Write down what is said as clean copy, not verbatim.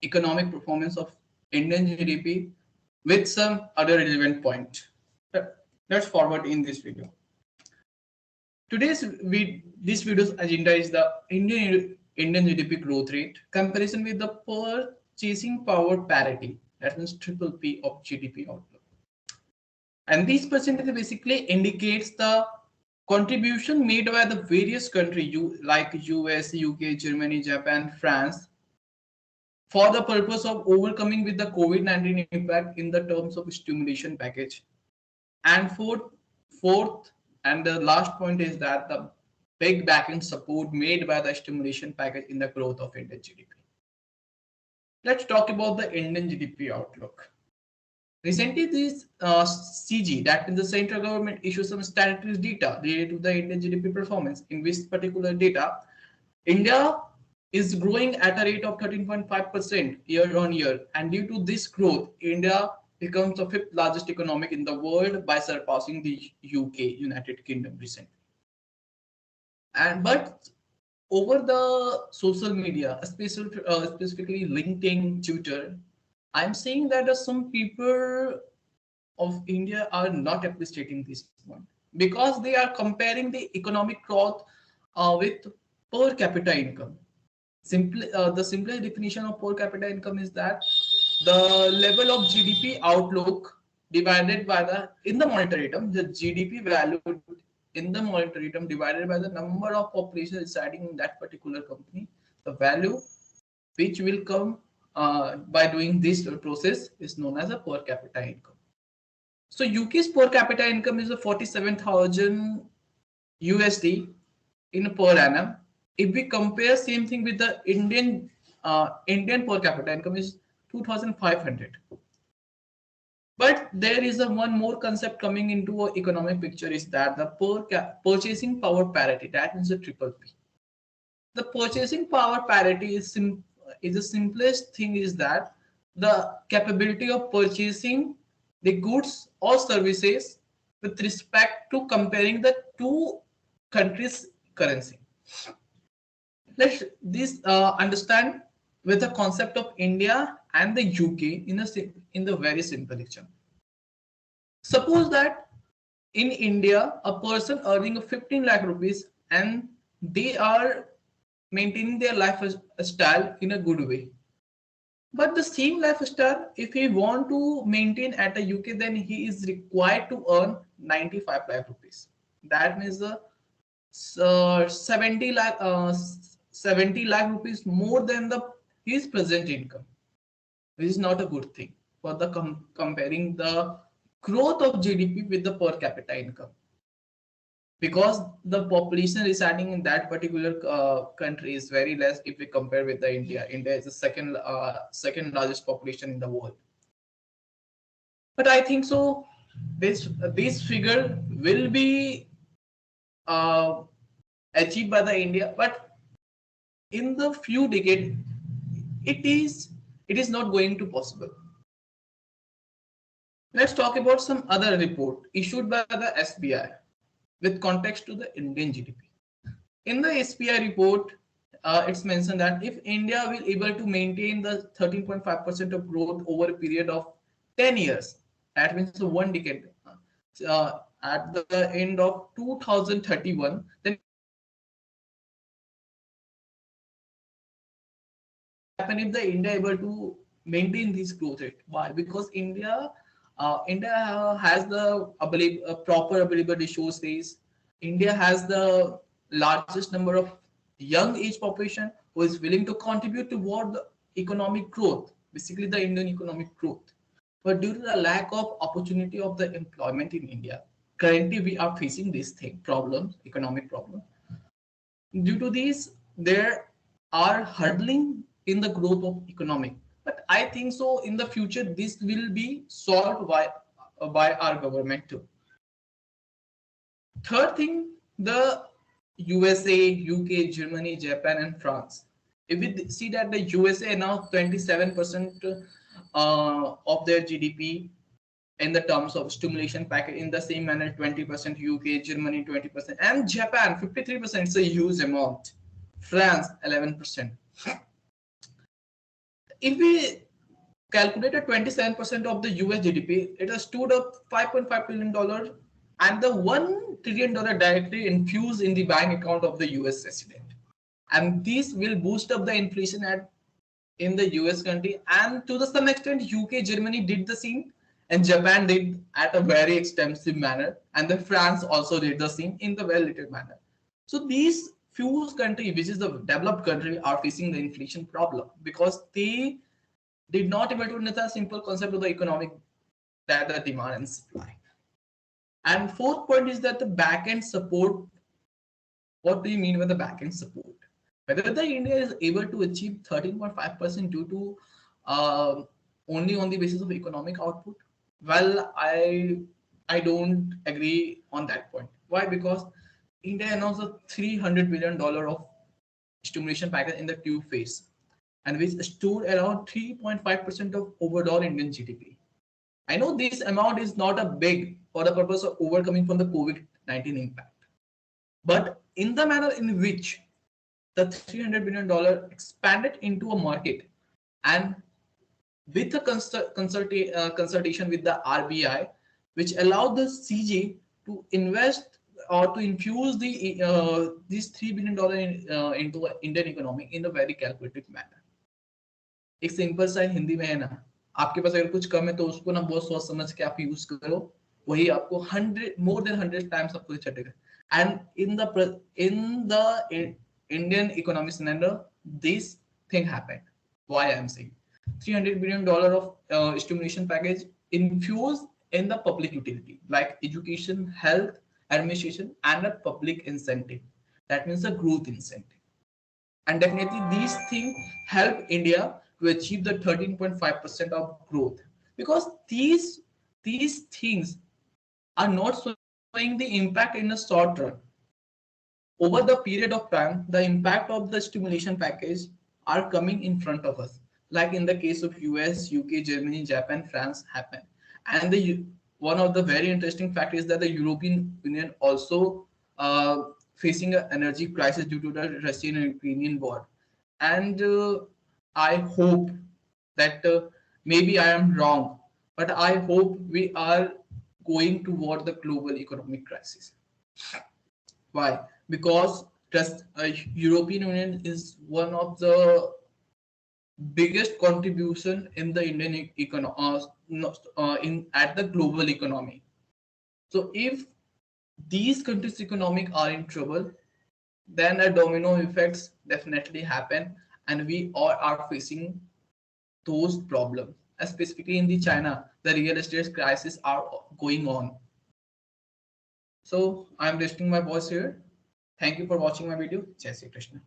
economic performance of Indian GDP with some other relevant point. Let's forward in this video. This video's agenda is the Indian GDP growth rate comparison with the purchasing power parity. That means triple P of GDP outlook. And this percentage basically indicates the contribution made by the various countries like US, UK, Germany, Japan, France for the purpose of overcoming with the COVID-19 impact in the terms of stimulation package. And fourth, and the last point is that the big backing support made by the stimulation package in the growth of Indian GDP. Let's talk about the Indian GDP outlook. Recently, this CG, that means the central government, issued some statistics data related to the Indian GDP performance. In this particular data, India is growing at a rate of 13.5% year on year, and due to this growth, India becomes the fifth largest economy in the world by surpassing the UK, United Kingdom, recently. But over the social media, specifically LinkedIn, Twitter, I'm seeing that some people of India are not appreciating this one because they are comparing the economic growth with per capita income. The simplest definition of per capita income is that the level of GDP outlook divided by in the monetary term, the GDP value in the monetary term divided by the number of population residing in that particular company, the value which will come by doing this process is known as a per capita income. So UK's per capita income is a 47,000 USD in per annum. If we compare same thing with the Indian per capita income is 2,500. But there is one more concept coming into an economic picture is that the purchasing power parity, that means the triple P. The purchasing power parity is the simplest thing is that the capability of purchasing the goods or services with respect to comparing the two countries' currency. Let's understand with the concept of India and the UK in the very simple example. Suppose that in India, a person earning 15 lakh rupees and they are maintaining their lifestyle in a good way. But the same lifestyle, if he want to maintain at a UK, then he is required to earn 95 lakh rupees. That means 70 lakh rupees more than his present income. This is not a good thing for the comparing the growth of GDP with the per capita income, because the population residing in that particular country is very less if we compare with the India. India is the second largest population in the world. But I think so this figure will be achieved by the India, but in the few decades it is not going to possible. Let's talk about some other report issued by the SBI with context to the Indian GDP. In the SBI report, it's mentioned that if India will able to maintain the 13.5% of growth over a period of 10 years, that means one decade, at the end of 2031, then happen if the India able to maintain this growth rate. Why? Because India has the proper available resources. India has the largest number of young age population who is willing to contribute toward the economic growth, basically the Indian economic growth. But due to the lack of opportunity of the employment in India, currently we are facing this economic problem. Due to these, there are hurdling in the growth of economic. But I think so in the future this will be solved by our government too. Third thing, the USA, UK, Germany, Japan, and France. If we see that the USA now 27% of their GDP in the terms of stimulation package, in the same manner 20%, UK, Germany 20%, and Japan 53%. It's a huge amount. France 11%. if we calculated 27% of the US GDP, it has stood up $5.5 billion and the $1 trillion directly infused in the bank account of the US resident. And this will boost up the inflation in the US country. And to the some extent, UK, Germany did the same, and Japan did at a very extensive manner, and the France also did the same in the well little manner. So these few countries, which is the developed country, are facing the inflation problem because they did not able to understand the simple concept of the economic, that the demand and supply. And fourth point is that the back-end support. What do you mean by the back-end support? Whether the India is able to achieve 13.5% due to only on the basis of economic output, well, I don't agree on that point. Why? Because India announced a $300 billion of stimulation package in the two phase, and which stood around 3.5% of overall Indian GDP. I know this amount is not a big for the purpose of overcoming from the COVID-19 impact, but in the manner in which the $300 billion expanded into a market, and with a consultation with the RBI, which allowed the CJ to invest or to infuse these $3 billion into Indian economy in a very calculated manner. एक simple सा हिंदी में है ना, आपके पास अगर कुछ कम है तो उसको ना बहुत सोच समझ के आप यूज करो, वही आपको 100 टाइम्स आपको चटेगा. And in the Indian economic scenario, this thing happened. Why I am saying $300 billion of stimulation package infused in the public utility like education, health, administration, and a public incentive. That means a growth incentive. And definitely these things help India to achieve the 13.5% of growth, because these things are not showing the impact in the short run. Over the period of time, the impact of the stimulation package are coming in front of us. Like in the case of US, UK, Germany, Japan, France happened. And one of the very interesting fact is that the European Union also facing an energy crisis due to the Russian and Ukrainian war. And I hope that maybe I am wrong, but I hope we are going toward the global economic crisis. Why? Because just European Union is one of the biggest contribution in the Indian economy, in at the global economy. So if these countries' economic are in trouble, then a domino effects definitely happen, and we all are facing those problems. Specifically in the China, the real estate crisis are going on. So I'm resting my voice here. Thank you for watching my video. Jai Shri Krishna.